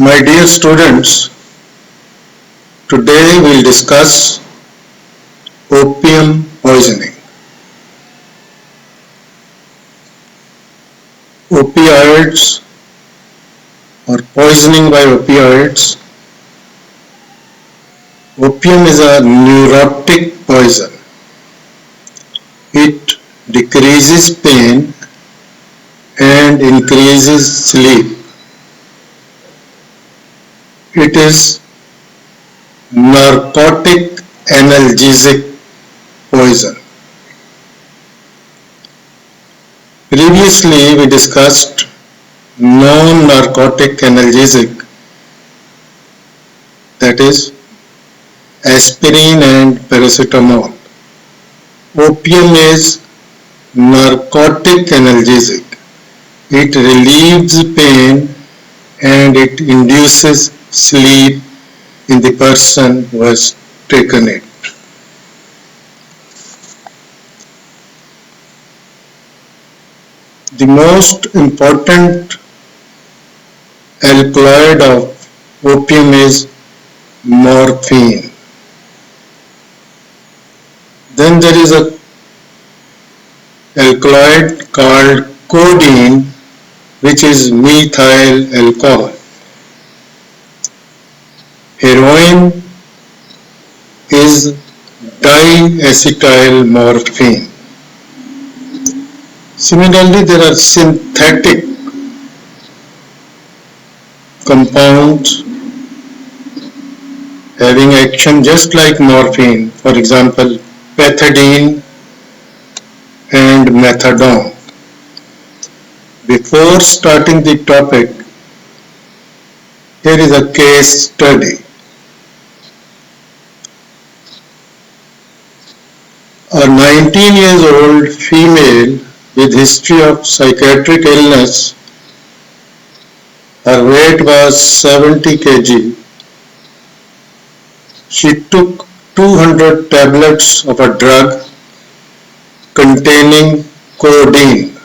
My dear students, today we'll discuss opium poisoning. Opioids or poisoning by opioids. Opium is a neurotic poison. It decreases pain and increases sleep. It is narcotic analgesic poison. Previously we discussed non-narcotic analgesic, that is aspirin and paracetamol. Opium is narcotic analgesic. It relieves pain and it induces sleep in the person who has taken it. The most important alkaloid of opium is morphine. Then there is a alkaloid called codeine, which is methyl alcohol. Heroin is diacetyl morphine. Similarly, there are synthetic compounds having action just like morphine, for example, pethidine and methadone. Before starting the topic, here is a case study. A 19-year-old female with history of psychiatric illness, her weight was 70 kg. She took 200 tablets of a drug containing codeine.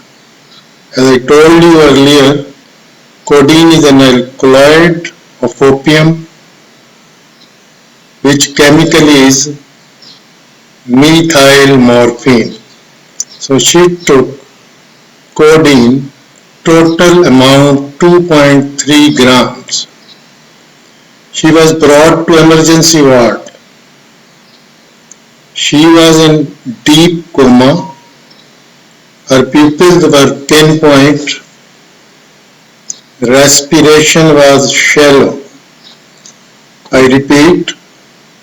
As I told you earlier, codeine is an alkaloid of opium which chemically is methyl morphine. So she took codeine, total amount 2.3 grams. She was brought to emergency ward. She was in deep coma. Her pupils were pinpoint. Respiration was shallow. I repeat,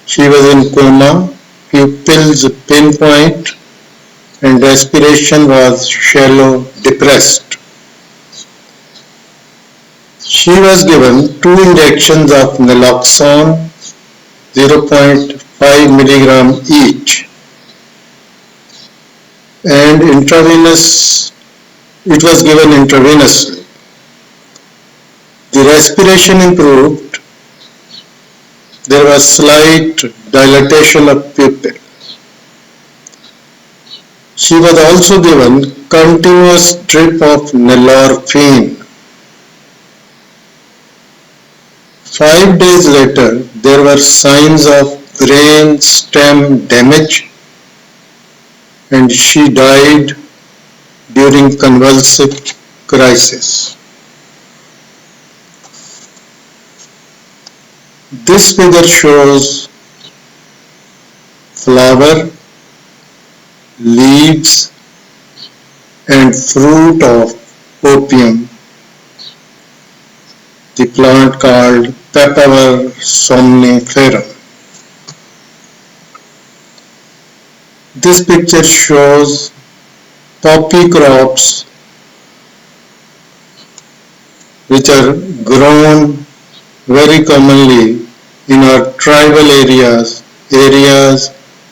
she was in coma, pupils pinpoint, and respiration was shallow, depressed. She was given 2 injections of naloxone, 0.5 milligram each, and it was given intravenously. The respiration improved. There was slight dilatation of pupil. She was also given continuous drip of nalorphine. 5 days later, there were signs of brain stem damage and she died during convulsive crisis. This figure shows flower, leaves and fruit of opium, the plant called Papaver somniferum. This picture shows poppy crops which are grown very commonly in our tribal areas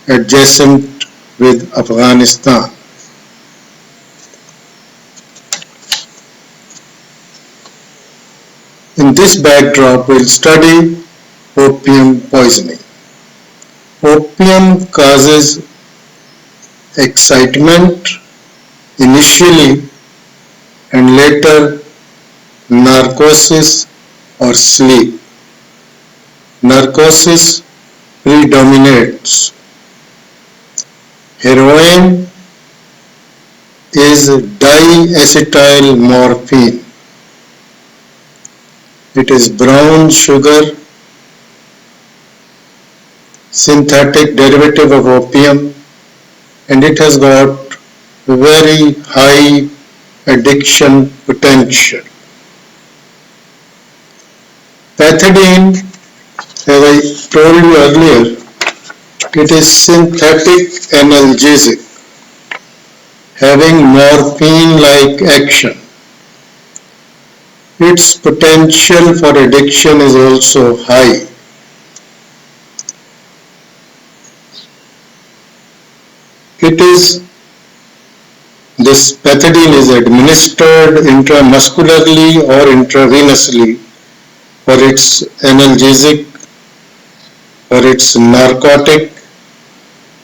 adjacent with Afghanistan. In this backdrop, we'll study opium poisoning. Opium causes excitement initially and later narcosis or sleep. Narcosis predominates. Heroin is diacetyl morphine. It is brown sugar, synthetic derivative of opium, and it has got very high addiction potential. Pethidine, as I told you earlier, it is synthetic analgesic, having morphine-like action. Its potential for addiction is also high. This pethidine is administered intramuscularly or intravenously for its analgesic, for its narcotic,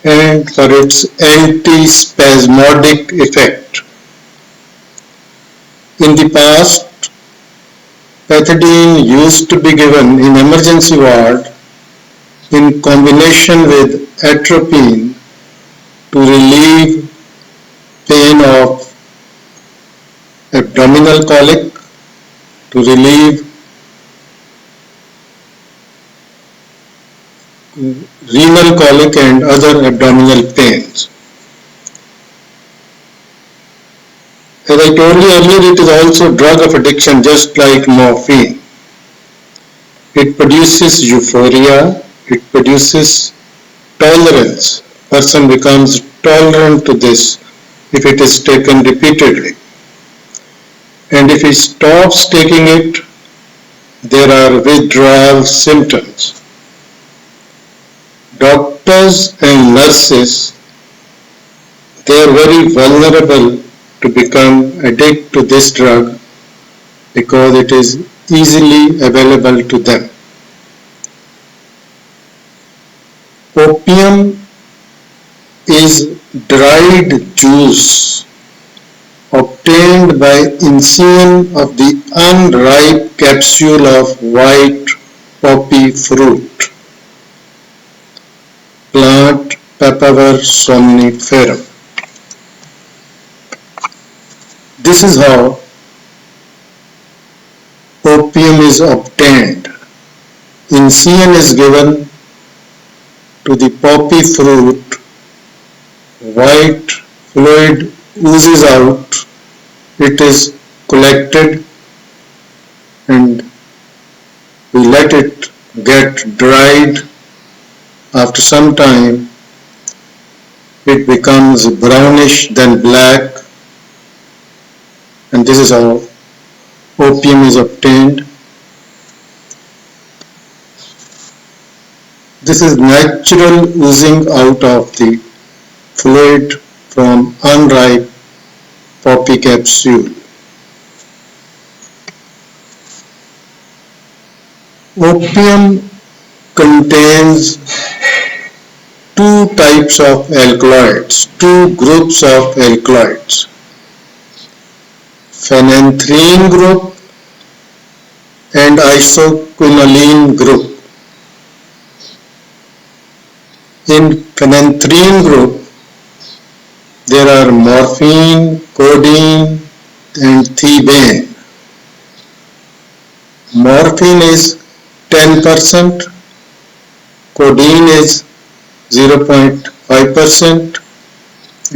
and for its antispasmodic effect. In the past, pethidine used to be given in emergency ward in combination with atropine to relieve pain of abdominal colic, to relieve renal colic and other abdominal pains. As I told you earlier, it is also a drug of addiction just like morphine. It produces euphoria, it produces tolerance. Person becomes tolerant to this if it is taken repeatedly. And if he stops taking it, there are withdrawal symptoms. Doctors and nurses, they are very vulnerable to become addicted to this drug because it is easily available to them. Opium is dried juice obtained by inseam of the unripe capsule of white poppy fruit, plant Papaver somniferum. This is how opium is obtained. Inseam is given to the poppy fruit, white fluid oozes out, it is collected and we let it get dried. After some time it becomes brownish then black, and this is how opium is obtained. This is natural oozing out of the fluid from unripe poppy capsule. Opium contains two types of alkaloids, two groups of alkaloids. Phenanthrene group and isoquinoline group. In phenanthrene group, there are morphine, codeine and thebaine. Morphine is 10%, codeine is 0.5%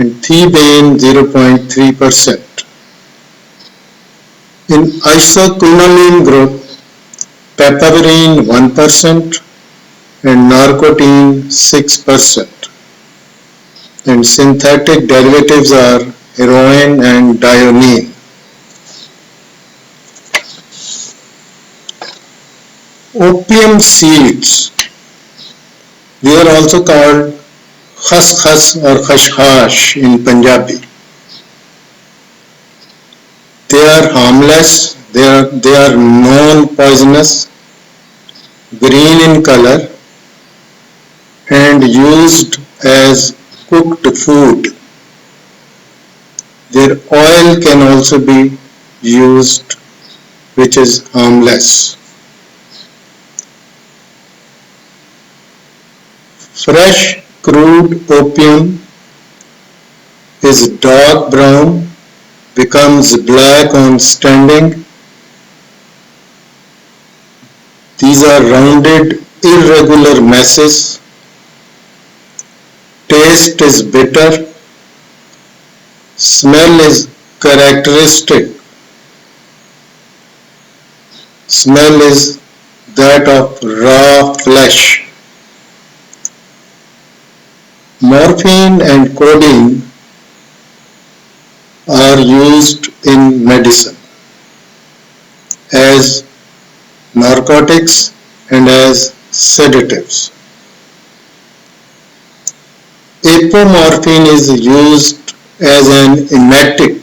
and thebaine 0.3%. In isoquinoline group, papaverine 1% and narcotine 6%. And synthetic derivatives are heroin and diamine. Opium seeds, they are also called khas or khashkhash in Punjabi. They are harmless, they are non-poisonous, green in color and used as cooked food. Their oil can also be used, which is harmless. Fresh crude opium is dark brown, becomes black on standing. These are rounded, irregular masses. Taste is bitter. Smell is characteristic. Smell is that of raw flesh. Morphine and codeine are used in medicine as narcotics and as sedatives. Apomorphine is used as an emetic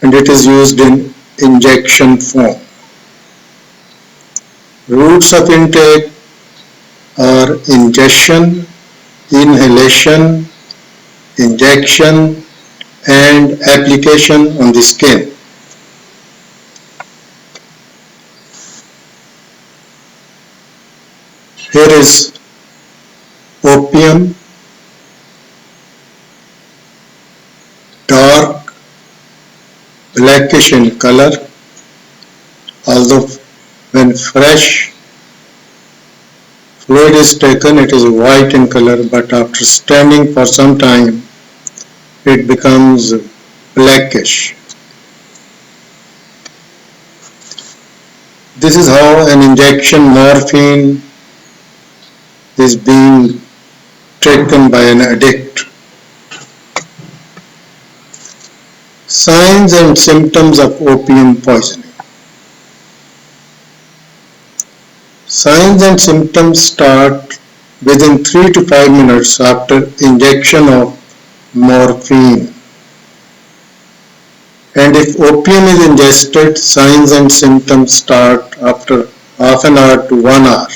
and it is used in injection form. Routes of intake are ingestion, inhalation, injection and application on the skin. Here is opium, dark blackish in color, although when fresh fluid is taken it is white in color, but after standing for some time it becomes blackish. This is how an injection morphine is being taken by an addict. Signs and symptoms of opium poisoning. Signs and symptoms start within 3 to 5 minutes after injection of morphine. And if opium is ingested, signs and symptoms start after half an hour to 1 hour.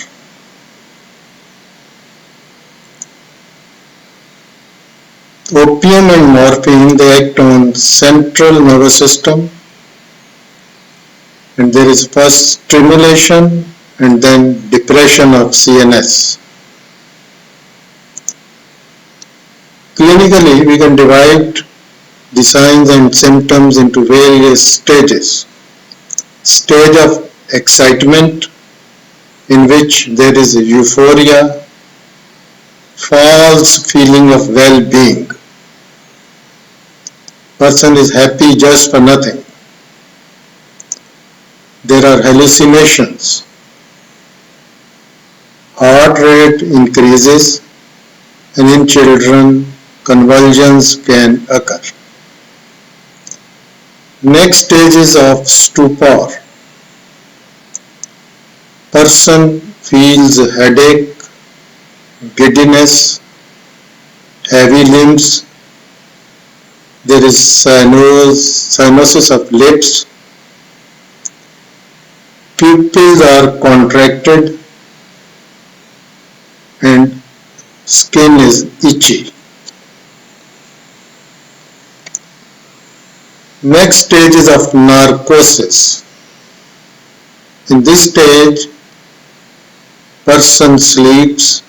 Opium and morphine, they act on central nervous system, and there is first stimulation and then depression of CNS. Clinically, we can divide the signs and symptoms into various stages. Stage of excitement, in which there is a euphoria, false feeling of well-being. Person is happy just for nothing. There are hallucinations. Heart rate increases, and in children convulsions can occur. Next stage is of stupor. Person feels headache, giddiness, heavy limbs. There is cyanosis of lips. Pupils are contracted and skin is itchy. Next stage is of narcosis. In this stage, person sleeps,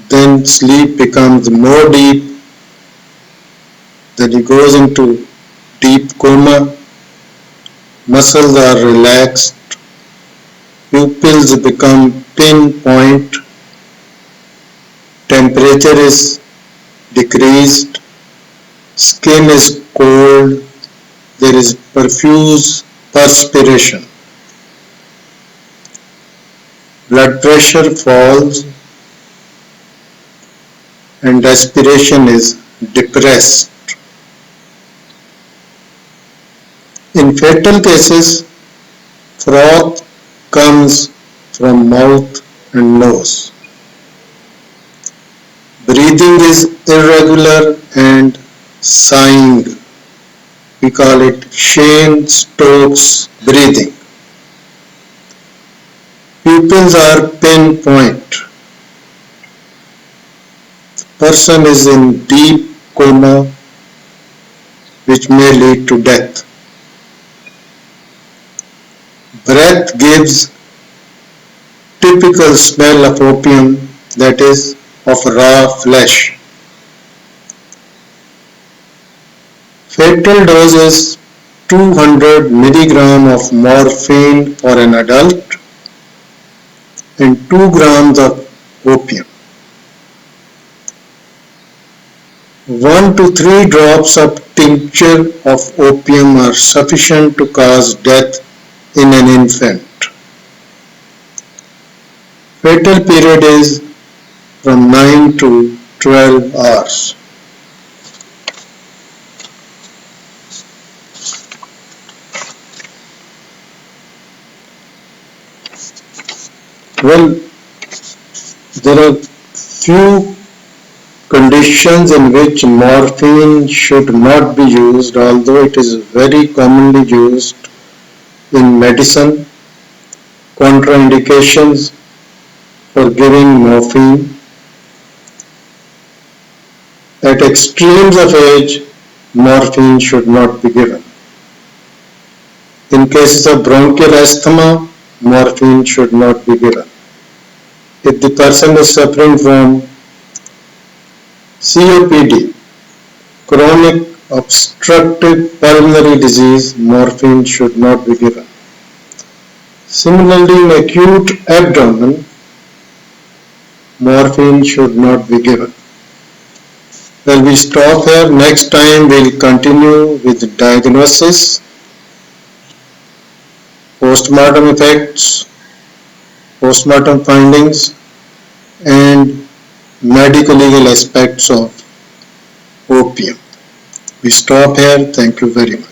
then sleep becomes more deep, then he goes into deep coma, muscles are relaxed, pupils become pinpoint, temperature is decreased, skin is cold, there is profuse perspiration, blood pressure falls, and respiration is depressed. In fatal cases, froth comes from mouth and nose. Breathing is irregular and sighing. We call it Cheyne-Stokes breathing. Pupils are pinpoint. Person is in deep coma, which may lead to death. Breath gives typical smell of opium, that is, of raw flesh. Fatal dose is 200 milligram of morphine for an adult and 2 grams of opium. 1 to 3 drops of tincture of opium are sufficient to cause death in an infant. Fatal period is from 9 to 12 hours. Well, there are few conditions in which morphine should not be used, although it is very commonly used in medicine. Contraindications for giving morphine. At extremes of age, morphine should not be given. In cases of bronchial asthma, morphine should not be given. If the person is suffering from COPD, chronic obstructive pulmonary disease, morphine should not be given. Similarly, in acute abdomen, morphine should not be given. Well, we stop here. Next time we'll continue with diagnosis, postmortem effects, postmortem findings, and medico-legal aspects of opium. We stop here. Thank you very much.